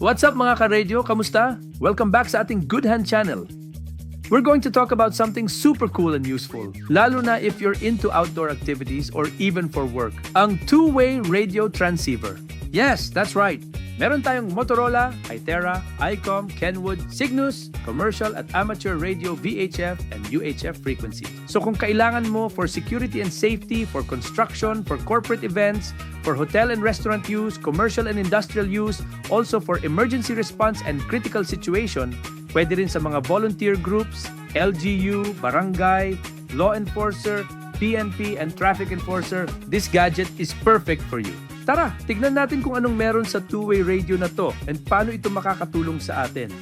What's up mga ka-radio? Kamusta? Welcome back sa ating Goodhand channel. We're going to talk about something super cool and useful, lalo na if you're into outdoor activities or even for work. Ang two-way radio transceiver. Yes, that's right. Meron tayong Motorola, Itera, ICOM, Kenwood, Cygnus, commercial at amateur radio VHF and UHF frequency. So kung kailangan mo for security and safety, for construction, for corporate events, for hotel and restaurant use, commercial and industrial use, also for emergency response and critical situation, pwede rin sa mga volunteer groups, LGU, barangay, law enforcer, PNP, and traffic enforcer, this gadget is perfect for you. Tara, tignan natin kung anong meron sa two-way radio na to and paano ito makakatulong sa atin.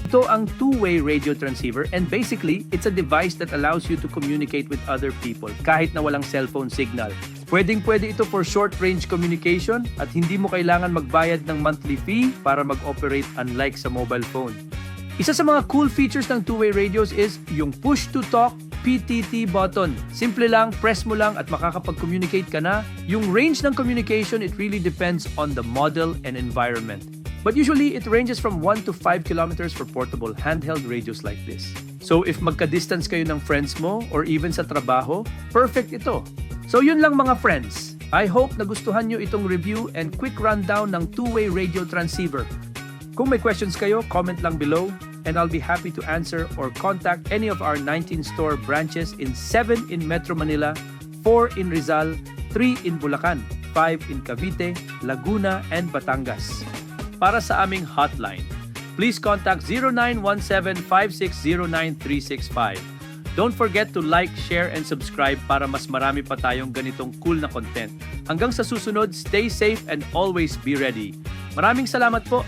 Ito ang two-way radio transceiver and basically, it's a device that allows you to communicate with other people kahit na walang cellphone signal. Pwedeng-pwede ito for short-range communication at hindi mo kailangan magbayad ng monthly fee para mag-operate unlike sa mobile phone. Isa sa mga cool features ng two-way radios is yung push-to-talk PTT button. Simple lang, press mo lang at makakapag-communicate ka na. Yung range ng communication, it really depends on the model and environment. But usually, it ranges from 1 to 5 kilometers for portable handheld radios like this. So if magka-distance kayo ng friends mo or even sa trabaho, perfect ito. So yun lang mga friends. I hope nagustuhan nyo itong review and quick rundown ng two-way radio transceiver. Kung may questions kayo, comment lang below. And I'll be happy to answer or contact any of our 19 store branches in 7 in Metro Manila, 4 in Rizal, 3 in Bulacan, 5 in Cavite, Laguna, and Batangas. Para sa aming hotline, please contact 0917-5609-365. Don't forget to like, share, and subscribe para mas marami pa tayong ganitong cool na content. Hanggang sa susunod, stay safe and always be ready. Maraming salamat po!